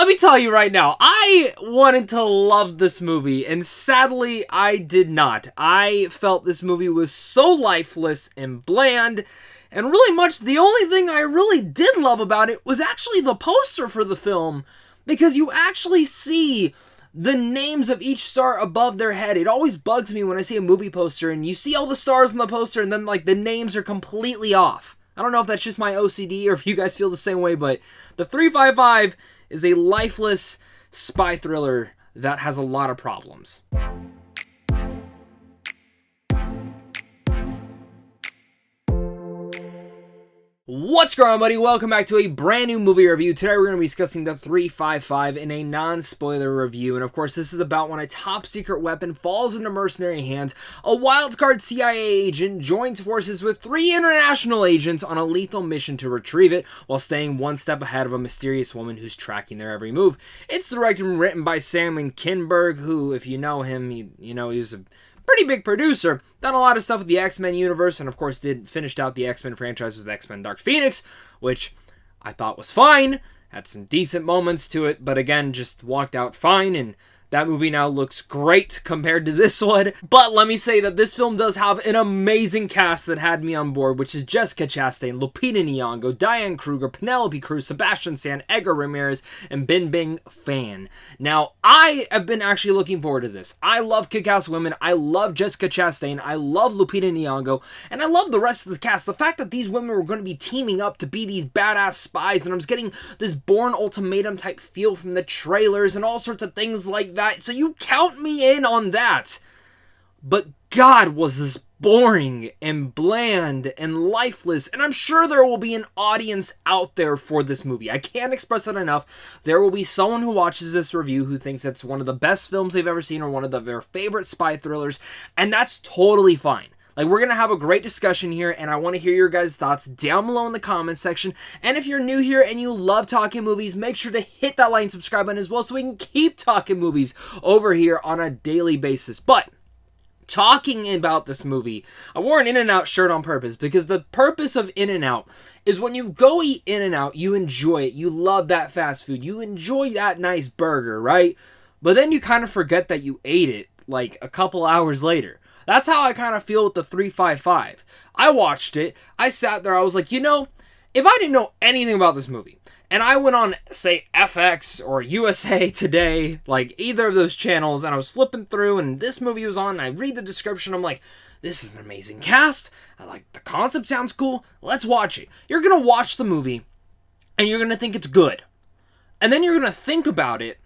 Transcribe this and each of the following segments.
Let me tell you right now, I wanted to love this movie, and sadly, I did not. I felt this movie was so lifeless and bland, and really much the only thing I really did love about it was actually the poster for the film, because you actually see the names of each star above their head. It always bugs me when I see a movie poster, and you see all the stars on the poster, and then, like, the names are completely off. I don't know if that's just my OCD or if you guys feel the same way, but the 355 is a lifeless spy thriller that has a lot of problems. What's going on, buddy? Welcome back to a brand new movie review. Today we're going to be discussing the 355 in a non-spoiler review. And of course, this is about when a top secret weapon falls into mercenary hands, a wildcard CIA agent joins forces with 3 international agents on a lethal mission to retrieve it while staying one step ahead of a mysterious woman who's tracking their every move. It's directed and written by Sam Kinberg, who, if you know him, he was a pretty big producer, done a lot of stuff with the X-Men universe, and of course finished out the X-Men franchise with X-Men Dark Phoenix, which I thought was fine, had some decent moments to it, but again, just walked out fine, and that movie now looks great compared to this one. But let me say that this film does have an amazing cast that had me on board, which is Jessica Chastain, Lupita Nyong'o, Diane Kruger, Penelope Cruz, Sebastian Stan, Edgar Ramirez, and Bin Bing Fan. Now, I have been actually looking forward to this. I love Kick-Ass Women, I love Jessica Chastain, I love Lupita Nyong'o, and I love the rest of the cast. The fact that these women were going to be teaming up to be these badass spies, and I'm just getting this Bourne Ultimatum type feel from the trailers and all sorts of things like that. So you count me in on that. But God, was this boring and bland and lifeless, and I'm sure there will be an audience out there for this movie. I can't express that enough. There will be someone who watches this review who thinks it's one of the best films they've ever seen or one of their favorite spy thrillers, and that's totally fine. Like, we're going to have a great discussion here, and I want to hear your guys' thoughts down below in the comments section. And if you're new here and you love talking movies, make sure to hit that like and subscribe button as well so we can keep talking movies over here on a daily basis. But talking about this movie, I wore an In-N-Out shirt on purpose because the purpose of In-N-Out is when you go eat In-N-Out, you enjoy it. You love that fast food. You enjoy that nice burger, right? But then you kind of forget that you ate it like a couple hours later. That's how I kind of feel with the 355. I watched it, I sat there, I was like, if I didn't know anything about this movie, and I went on, say, FX or USA Today, like either of those channels, and I was flipping through, and this movie was on, and I read the description, I'm like, this is an amazing cast, I like the concept, sounds cool, let's watch it. You're going to watch the movie, and you're going to think it's good. And then you're going to think about it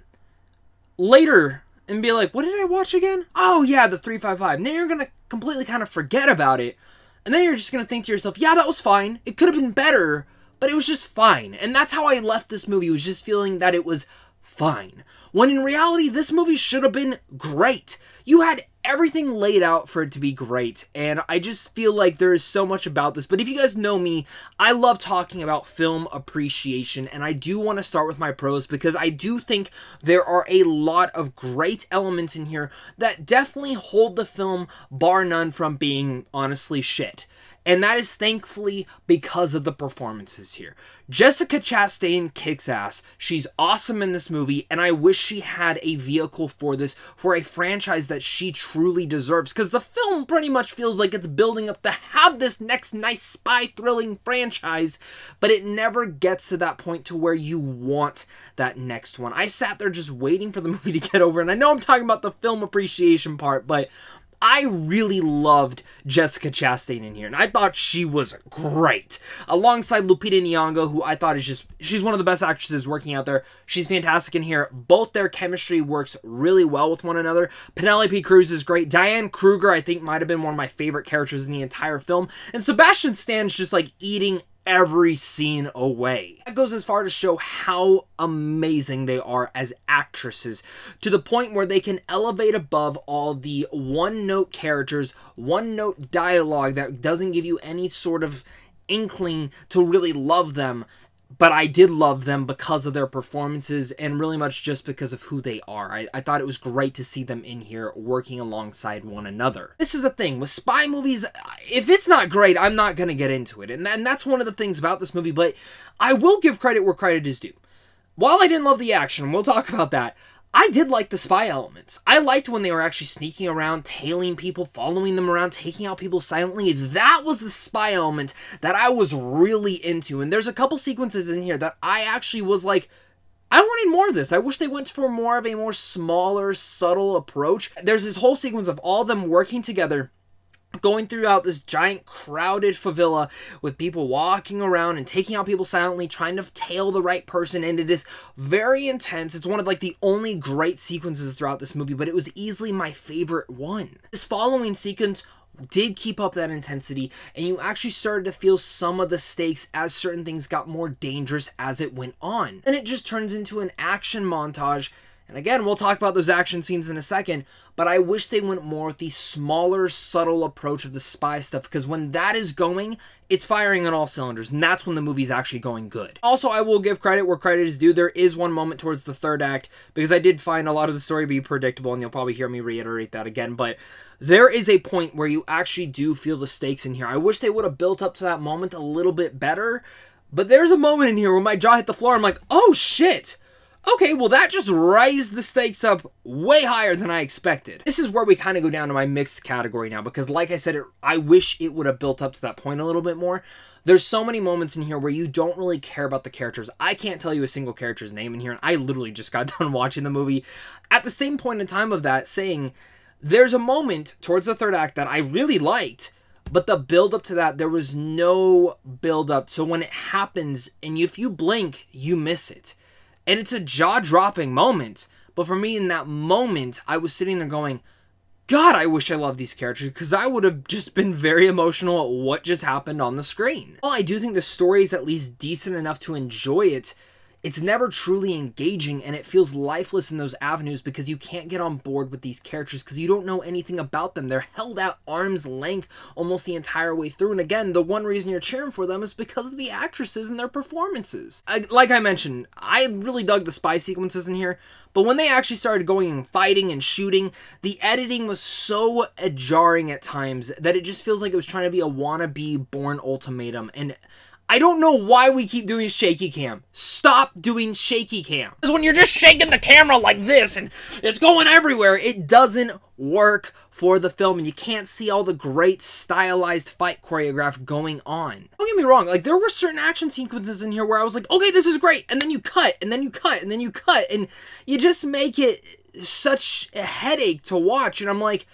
later and be like, what did I watch again? Oh yeah, the 355. Now you're going to completely kind of forget about it. And then you're just going to think to yourself, yeah, that was fine. It could have been better, but it was just fine. And that's how I left this movie, was just feeling that it was fine. When in reality, this movie should have been great. You had everything laid out for it to be great, and I just feel like there is so much about this. But if you guys know me, I love talking about film appreciation, and I do want to start with my pros because I do think there are a lot of great elements in here that definitely hold the film, bar none, from being honestly shit. And that is thankfully because of the performances here. Jessica Chastain kicks ass. She's awesome in this movie, and I wish she had a vehicle for this, for a franchise that she truly deserves. Because the film pretty much feels like it's building up to have this next nice spy thrilling franchise, but it never gets to that point to where you want that next one. I sat there just waiting for the movie to get over, and I know I'm talking about the film appreciation part, but I really loved Jessica Chastain in here, and I thought she was great. Alongside Lupita Nyong'o, who I thought she's one of the best actresses working out there. She's fantastic in here. Both their chemistry works really well with one another. Penelope Cruz is great. Diane Kruger, I think, might have been one of my favorite characters in the entire film. And Sebastian Stan's just like eating every scene away. That goes as far to show how amazing they are as actresses, to the point where they can elevate above all the one-note characters, one-note dialogue that doesn't give you any sort of inkling to really love them. But I did love them because of their performances and really much just because of who they are. I thought it was great to see them in here working alongside one another. This is the thing, with spy movies, if it's not great, I'm not going to get into it. And that's one of the things about this movie, but I will give credit where credit is due. while I didn't love the action, and we'll talk about that, I did like the spy elements. I liked when they were actually sneaking around, tailing people, following them around, taking out people silently. That was the spy element that I was really into. And there's a couple sequences in here that I actually was like, I wanted more of this. I wish they went for more of a more smaller, subtle approach. There's this whole sequence of all of them working together, going throughout this giant crowded favela with people walking around and taking out people silently, trying to tail the right person, and it is very intense. It's one of like the only great sequences throughout this movie, but it was easily my favorite one. This following sequence did keep up that intensity, and you actually started to feel some of the stakes as certain things got more dangerous as it went on. And it just turns into an action montage. And again, we'll talk about those action scenes in a second, but I wish they went more with the smaller, subtle approach of the spy stuff, because when that is going, it's firing on all cylinders, and that's when the movie's actually going good. Also, I will give credit where credit is due. There is one moment towards the third act, because I did find a lot of the story be predictable, and you'll probably hear me reiterate that again, but there is a point where you actually do feel the stakes in here. I wish they would have built up to that moment a little bit better, but there's a moment in here where my jaw hit the floor, I'm like, oh shit! Okay, well that just raised the stakes up way higher than I expected. This is where we kind of go down to my mixed category now, because like I said, I wish it would have built up to that point a little bit more. There's so many moments in here where you don't really care about the characters. I can't tell you a single character's name in here, and I literally just got done watching the movie. At the same point in time of that, saying, there's a moment towards the third act that I really liked, but the build up to that, there was no build up. So when it happens, and if you blink, you miss it. And it's a jaw-dropping moment. But for me, in that moment, I was sitting there going, God, I wish I loved these characters, because I would have just been very emotional at what just happened on the screen. While I do think the story is at least decent enough to enjoy it, it's never truly engaging, and it feels lifeless in those avenues because you can't get on board with these characters because you don't know anything about them. They're held at arm's length almost the entire way through, and again, the one reason you're cheering for them is because of the actresses and their performances. Like I mentioned, I really dug the spy sequences in here, but when they actually started going and fighting and shooting, the editing was so jarring at times that it just feels like it was trying to be a wannabe Bourne Ultimatum, and I don't know why we keep doing shaky cam. Stop doing shaky cam. Because when you're just shaking the camera like this and it's going everywhere, it doesn't work for the film, and you can't see all the great stylized fight choreograph going on. Don't get me wrong, like there were certain action sequences in here where I was like, okay, this is great, and then you cut, and then you cut, and then you cut, and you just make it such a headache to watch, and I'm like,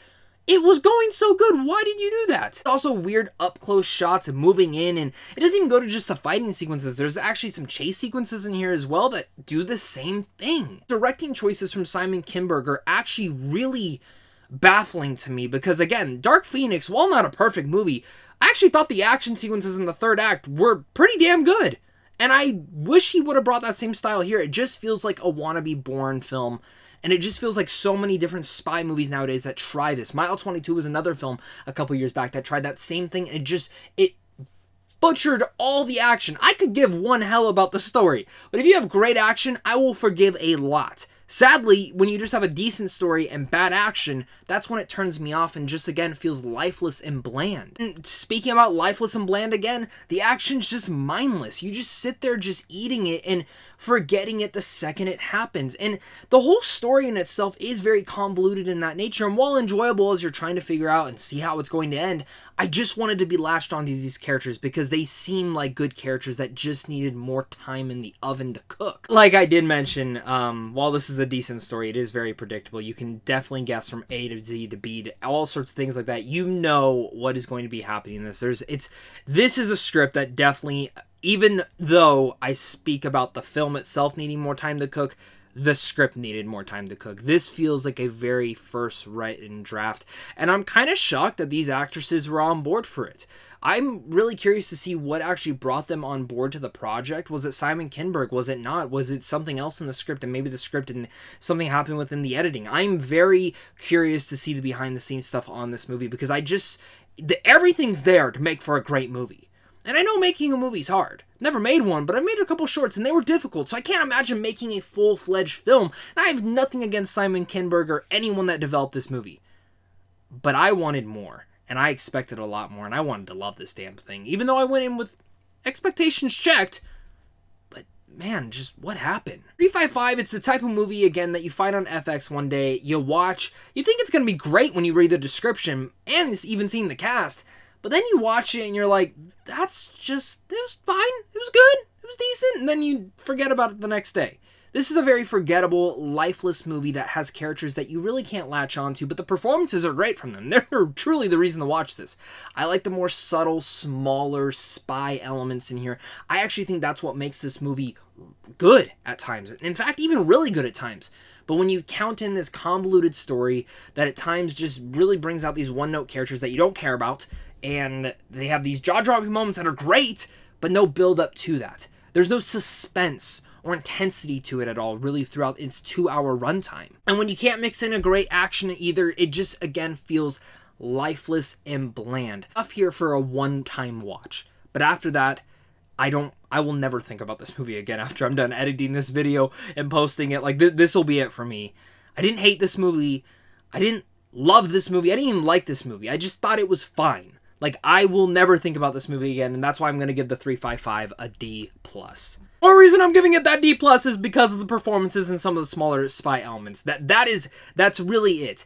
it was going so good. Why did you do that? Also, weird up-close shots of moving in, and it doesn't even go to just the fighting sequences. There's actually some chase sequences in here as well that do the same thing. Directing choices from Simon Kinberg are actually really baffling to me because, again, Dark Phoenix, while not a perfect movie, I actually thought the action sequences in the third act were pretty damn good. And I wish he would have brought that same style here. It just feels like a wannabe Bourne film. And it just feels like so many different spy movies nowadays that try this. Mile 22 was another film a couple years back that tried that same thing. And it butchered all the action. I could give one hell about the story. But if you have great action, I will forgive a lot. Sadly, when you just have a decent story and bad action, that's when it turns me off and just, again, feels lifeless and bland. And speaking about lifeless and bland again, the action's just mindless. You just sit there just eating it and forgetting it the second it happens. And the whole story in itself is very convoluted in that nature, and while enjoyable as you're trying to figure out and see how it's going to end, I just wanted to be latched onto these characters because they seem like good characters that just needed more time in the oven to cook. Like I did mention, while this is a decent story, it is very predictable. You can definitely guess from A to Z to B to all sorts of things like that. You know what is going to be happening in this. This is a script that definitely, even though I speak about the film itself needing more time to cook, the script needed more time to cook. This feels like a very first written draft, and I'm kind of shocked that these actresses were on board for it. I'm really curious to see what actually brought them on board to the project. Was it Simon Kinberg? Was it not? Was it something else in the script, and maybe the script and something happened within the editing? I'm very curious to see the behind-the-scenes stuff on this movie because everything's there to make for a great movie. And I know making a movie's hard. Never made one, but I made a couple shorts and they were difficult, so I can't imagine making a full-fledged film. And I have nothing against Simon Kinberg or anyone that developed this movie. But I wanted more, and I expected a lot more, and I wanted to love this damn thing. Even though I went in with expectations checked, but man, just what happened? 355, it's the type of movie, again, that you find on FX one day, you watch, you think it's going to be great when you read the description, and even seeing the cast, but then you watch it and you're like, it was fine, it was good, it was decent, and then you forget about it the next day. This is a very forgettable, lifeless movie that has characters that you really can't latch onto, but the performances are great from them. They're truly the reason to watch this. I like the more subtle, smaller spy elements in here. I actually think that's what makes this movie good at times. In fact, even really good at times. But when you count in this convoluted story that at times just really brings out these one-note characters that you don't care about, and they have these jaw-dropping moments that are great, but no build-up to that. There's no suspense or intensity to it at all, really, throughout its 2-hour runtime. And when you can't mix in a great action either, it just, again, feels lifeless and bland. Enough here for a one-time watch. But after that, I will never think about this movie again after I'm done editing this video and posting it. Like, this will be it for me. I didn't hate this movie. I didn't love this movie. I didn't even like this movie. I just thought it was fine. Like, I will never think about this movie again, and that's why I'm going to give the 355 a D+. One reason I'm giving it that D+ is because of the performances and some of the smaller spy elements. That's really it.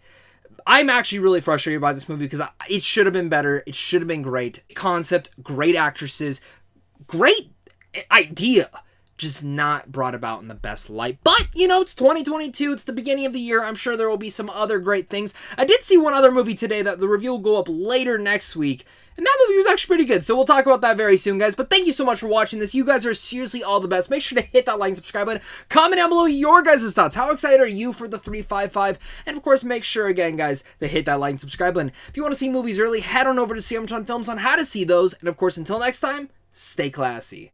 I'm actually really frustrated by this movie because it should have been better. It should have been great. Concept, great actresses, great idea, just not brought about in the best light. But, you know, it's 2022. It's the beginning of the year. I'm sure there will be some other great things. I did see one other movie today that the review will go up later next week. And that movie was actually pretty good, so we'll talk about that very soon, guys. But thank you so much for watching this. You guys are seriously all the best. Make sure to hit that like and subscribe button. Comment down below your guys' thoughts. How excited are you for the 355? And, of course, make sure, again, guys, to hit that like and subscribe button. If you want to see movies early, head on over to CMTon Films on how to see those. And, of course, until next time, stay classy.